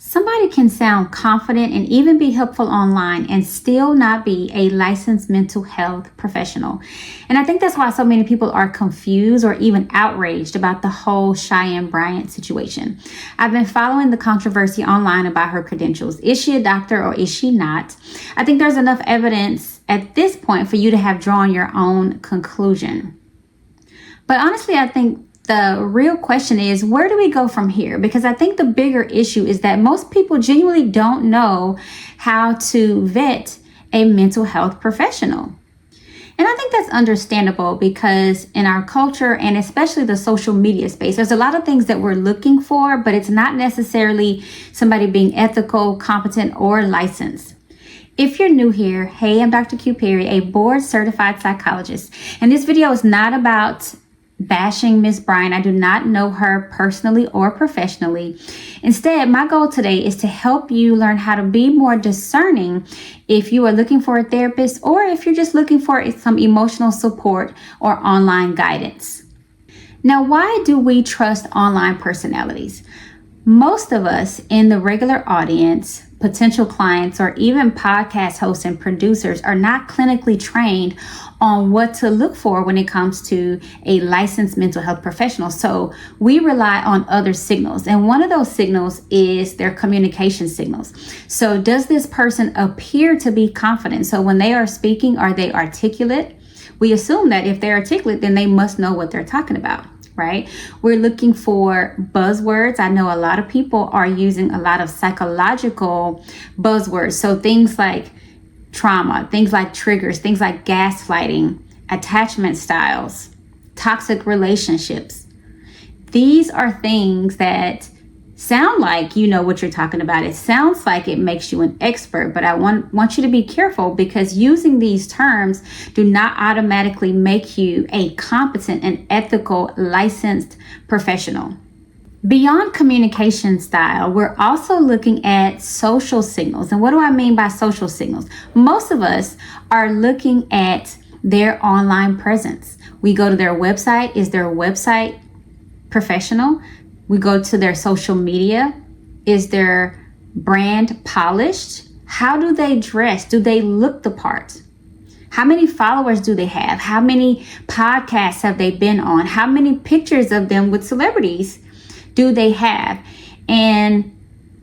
Somebody can sound confident and even be helpful online and still not be a licensed mental health professional. And I think that's why so many people are confused or even outraged about the whole Cheyenne Bryant situation. I've been following the controversy online about her credentials. Is she a doctor or is she not? I think there's enough evidence at this point for you to have drawn your own conclusion. But honestly, I think the real question is, where do we go from here? Because I think the bigger issue is that most people genuinely don't know how to vet a mental health professional. And I think that's understandable because in our culture and especially the social media space, there's a lot of things that we're looking for, but it's not necessarily somebody being ethical, competent, or licensed. If you're new here, hey, I'm Dr. Q Perry, a board certified psychologist. And this video is not about bashing Miss Bryant. I do not know her personally or professionally. Instead, my goal today is to help you learn how to be more discerning if you are looking for a therapist or if you're just looking for some emotional support or online guidance. Now, why do we trust online personalities? Most of us in the regular audience, potential clients, or even podcast hosts and producers are not clinically trained on what to look for when it comes to a licensed mental health professional. So we rely on other signals. And one of those signals is their communication signals. So does this person appear to be confident? So when they are speaking, are they articulate? We assume that if they're articulate, then they must know what they're talking about. Right? We're looking for buzzwords. I know a lot of people are using a lot of psychological buzzwords. So things like trauma, things like triggers, things like gaslighting, attachment styles, toxic relationships. These are things that sound like you know what you're talking about. It sounds like it makes you an expert, but I want you to be careful because using these terms do not automatically make you a competent and ethical licensed professional. Beyond communication style, we're also looking at social signals. And what do I mean by social signals? Most of us are looking at their online presence. We go to their website. Is their website professional? We go to their social media. Is their brand polished? How do they dress? Do they look the part? How many followers do they have? How many podcasts have they been on? How many pictures of them with celebrities do they have? And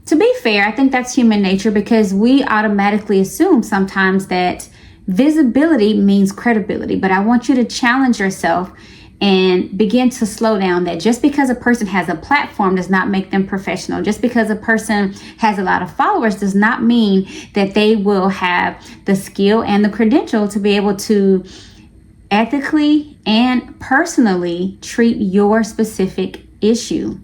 to be fair, I think that's human nature because we automatically assume sometimes that visibility means credibility. But I want you to challenge yourself and begin to slow down that just because a person has a platform does not make them professional. Just because a person has a lot of followers does not mean that they will have the skill and the credential to be able to ethically and personally treat your specific issue.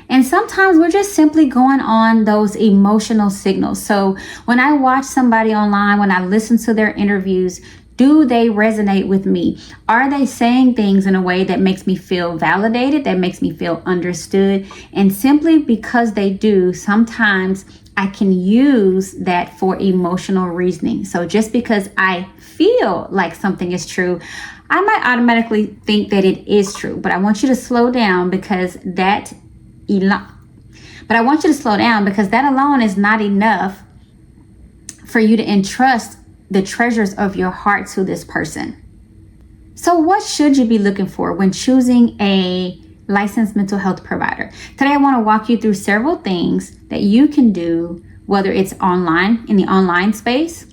And sometimes we're just simply going on those emotional signals. So when I watch somebody online, when I listen to their interviews, do they resonate with me? Are they saying things in a way that makes me feel validated, that makes me feel understood? And simply because they do, sometimes I can use that for emotional reasoning. So just because I feel like something is true, I might automatically think that it is true. But I want you to slow down because that alone is not enough for you to entrust the treasures of your heart to this person. So what should you be looking for when choosing a licensed mental health provider? Today, I want to walk you through several things that you can do, whether it's online, in the online space,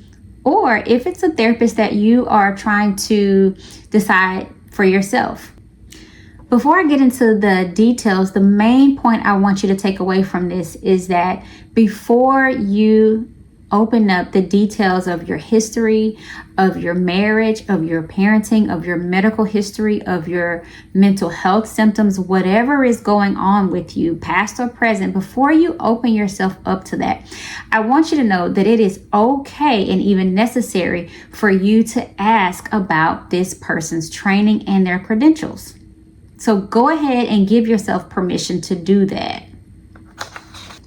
or if it's a therapist that you are trying to decide for yourself. Before I get into the details, the main point I want you to take away from this is that before you open up the details of your history, of your marriage, of your parenting, of your medical history, of your mental health symptoms, whatever is going on with you, past or present, before you open yourself up to that, I want you to know that it is okay and even necessary for you to ask about this person's training and their credentials. So go ahead and give yourself permission to do that.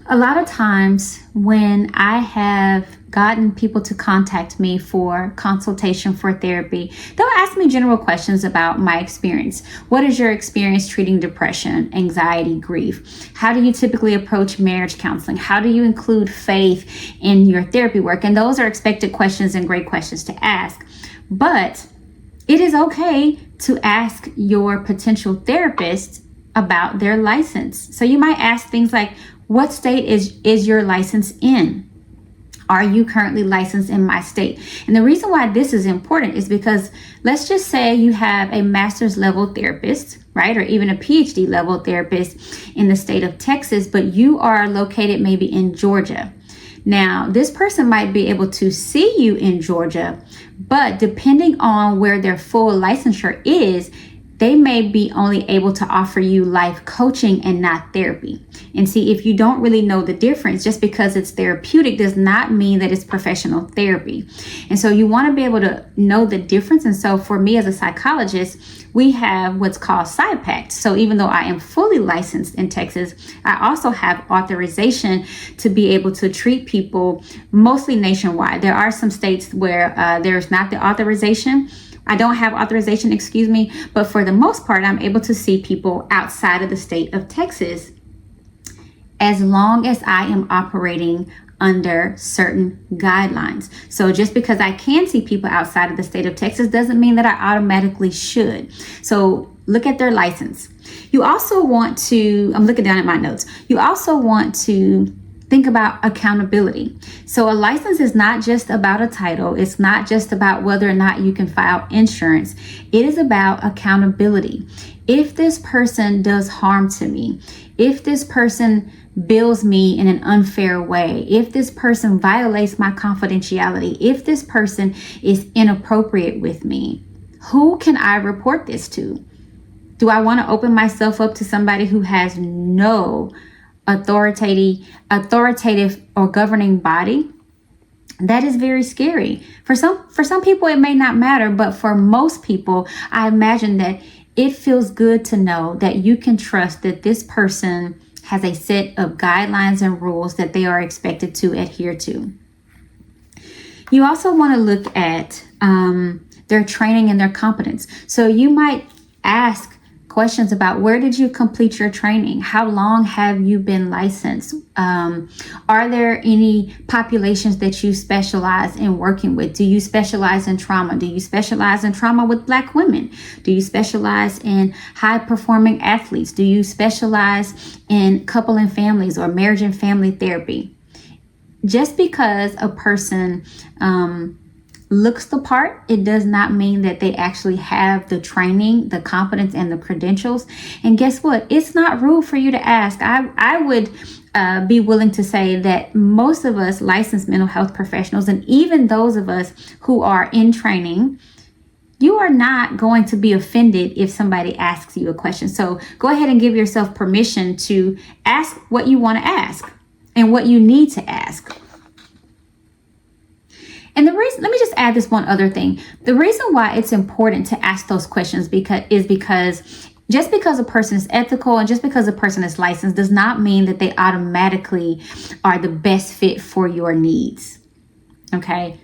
A lot of times when I have gotten people to contact me for consultation for therapy, they'll ask me general questions about my experience. What is your experience treating depression, anxiety, grief? How do you typically approach marriage counseling? How do you include faith in your therapy work? And those are expected questions and great questions to ask. But it is okay to ask your potential therapist about their license. So you might ask things like, what state is your license in? Are you currently licensed in my state? And the reason why this is important is because let's just say you have a master's level therapist, right? Or even a PhD level therapist in the state of Texas, but you are located maybe in Georgia. Now, this person might be able to see you in Georgia, but depending on where their full licensure is, they may be only able to offer you life coaching and not therapy. And see, if you don't really know the difference, just because it's therapeutic does not mean that it's professional therapy. And so you want to be able to know the difference. And so for me as a psychologist, we have what's called PsyD. So even though I am fully licensed in Texas, I also have authorization to be able to treat people mostly nationwide. There are some states where there's not the authorization. I don't have authorization, but for the most part, I'm able to see people outside of the state of Texas as long as I am operating under certain guidelines. So just because I can see people outside of the state of Texas doesn't mean that I automatically should. So look at their license. You also want to, I'm looking down at my notes, you also want to think about accountability. So a license is not just about a title. It's not just about whether or not you can file insurance. It is about accountability. If this person does harm to me, if this person bills me in an unfair way, if this person violates my confidentiality, if this person is inappropriate with me, who can I report this to? Do I want to open myself up to somebody who has no authoritative or governing body? That is very scary. For some people it may not matter, but for most people, I imagine that it feels good to know that you can trust that this person has a set of guidelines and rules that they are expected to adhere to. You also want to look at their training and their competence. So you might ask questions about, where did you complete your training? How long have you been licensed? Are there any populations that you specialize in working with? Do you specialize in trauma? Do you specialize in trauma with Black women? Do you specialize in high performing athletes? Do you specialize in couple and families or marriage and family therapy? Just because a person looks the part, it does not mean that they actually have the training, the competence, and the credentials. And guess what? It's not rude for you to ask. I would be willing to say that most of us licensed mental health professionals, and even those of us who are in training, you are not going to be offended if somebody asks you a question. So go ahead and give yourself permission to ask what you want to ask and what you need to ask. And the reason, let me just add this one other thing. The reason why it's important to ask those questions is because just because a person is ethical and just because a person is licensed does not mean that they automatically are the best fit for your needs. Okay.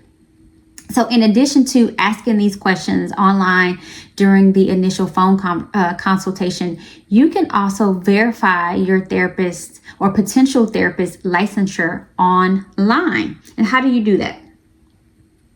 So in addition to asking these questions online during the initial phone consultation, you can also verify your therapist or potential therapist licensure online. And how do you do that?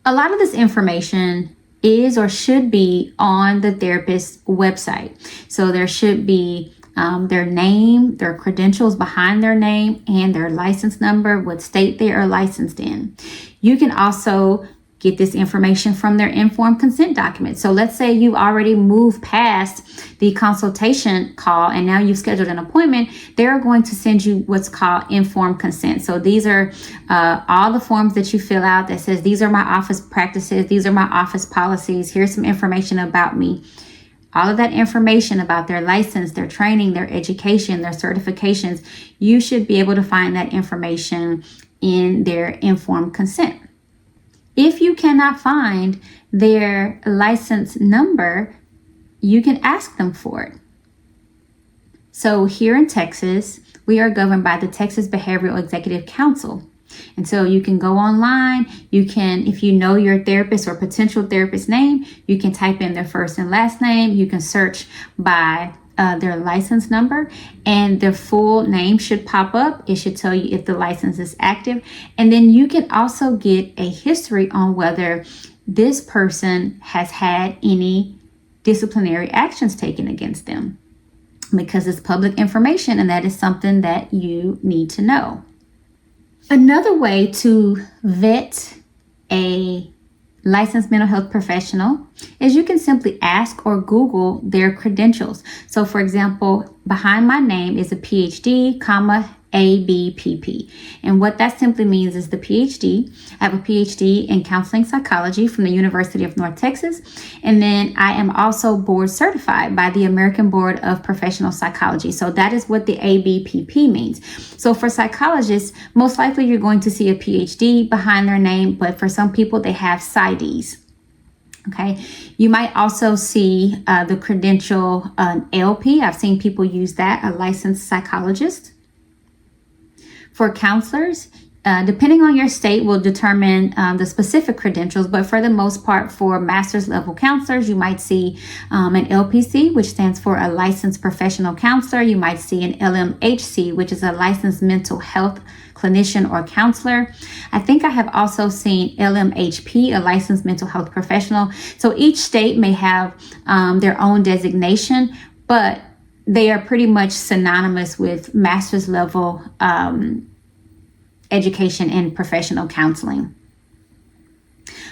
A lot of this information is or should be on the therapist's website. So there should be their name, their credentials behind their name, and their license number, what state they are licensed in. You can also get this information from their informed consent document. So let's say you already moved past the consultation call and now you've scheduled an appointment. They're going to send you what's called informed consent. So these are all the forms that you fill out that says, these are my office practices, these are my office policies, here's some information about me. All of that information about their license, their training, their education, their certifications, you should be able to find that information in their informed consent. If you cannot find their license number, you can ask them for it. So here in Texas, we are governed by the Texas Behavioral Executive Council. And so you can go online, you can, if you know your therapist or potential therapist name, you can type in their first and last name. You can search by their license number, and their full name should pop up. It should tell you if the license is active. And then you can also get a history on whether this person has had any disciplinary actions taken against them, because it's public information and that is something that you need to know. Another way to vet a licensed mental health professional is you can simply ask or Google their credentials. So for example, behind my name is a PhD, ABPP. And what that simply means is the PhD. I have a PhD in counseling psychology from the University of North Texas. And then I am also board certified by the American Board of Professional Psychology. So that is what the ABPP means. So for psychologists, most likely you're going to see a PhD behind their name, but for some people they have PsyDs. Okay, you might also see the credential LP. I've seen people use that, a licensed psychologist. For counselors, depending on your state will determine the specific credentials, but for the most part, for master's level counselors, you might see an LPC, which stands for a licensed professional counselor. You might see an LMHC, which is a licensed mental health clinician or counselor. I think I have also seen LMHP, a licensed mental health professional. So each state may have their own designation, but they are pretty much synonymous with master's level education in professional counseling.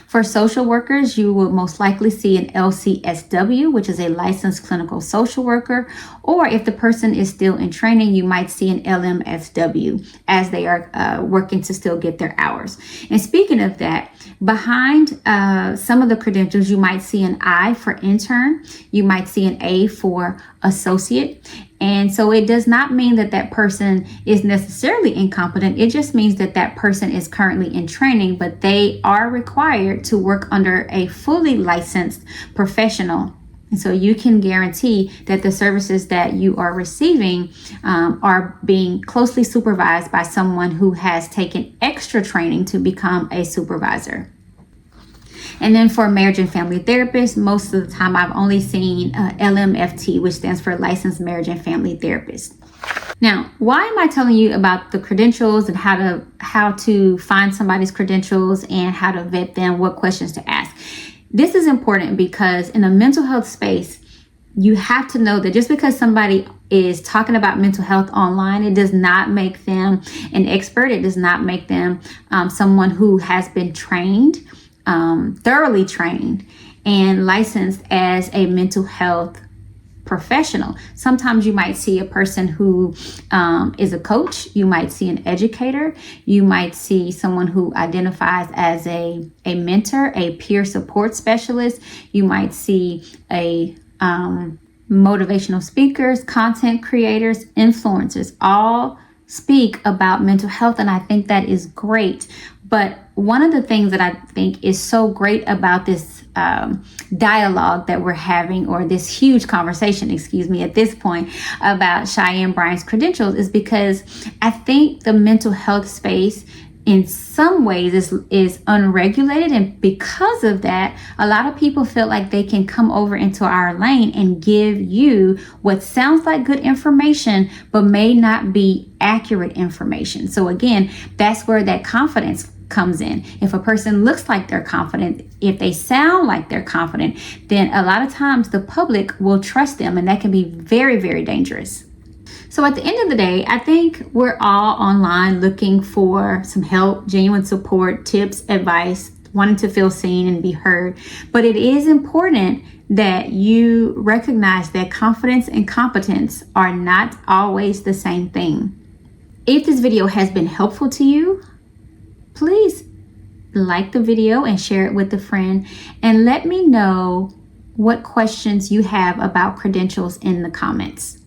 For social workers, you will most likely see an LCSW, which is a licensed clinical social worker, or if the person is still in training, you might see an LMFW as they are working to still get their hours. And speaking of that, behind some of the credentials, you might see an I for intern, you might see an A for associate. And so it does not mean that that person is necessarily incompetent. It just means that that person is currently in training, but they are required to work under a fully licensed professional. And so you can guarantee that the services that you are receiving are being closely supervised by someone who has taken extra training to become a supervisor. And then for marriage and family therapists, most of the time I've only seen LMFT, which stands for Licensed Marriage and Family Therapist. Now, why am I telling you about the credentials and how to find somebody's credentials and how to vet them, what questions to ask? This is important because in a mental health space, you have to know that just because somebody is talking about mental health online, it does not make them an expert. It does not make them someone who has been trained, thoroughly trained and licensed as a mental health professional. Sometimes you might see a person who is a coach. You might see an educator. You might see someone who identifies as a mentor, a peer support specialist. You might see a motivational speakers, content creators, influencers, all speak about mental health. And I think that is great. But one of the things that I think is so great about this dialogue that we're having, or this huge conversation, at this point about Cheyenne Bryant's credentials, is because I think the mental health space in some ways is unregulated. And because of that, a lot of people feel like they can come over into our lane and give you what sounds like good information, but may not be accurate information. So again, that's where that confidence comes in. If a person looks like they're confident, if they sound like they're confident, then a lot of times the public will trust them, and that can be very, very dangerous. So at the end of the day, I think we're all online looking for some help, genuine support, tips, advice, wanting to feel seen and be heard. But it is important that you recognize that confidence and competence are not always the same thing. If this video has been helpful to you, please like the video and share it with a friend, and let me know what questions you have about credentials in the comments.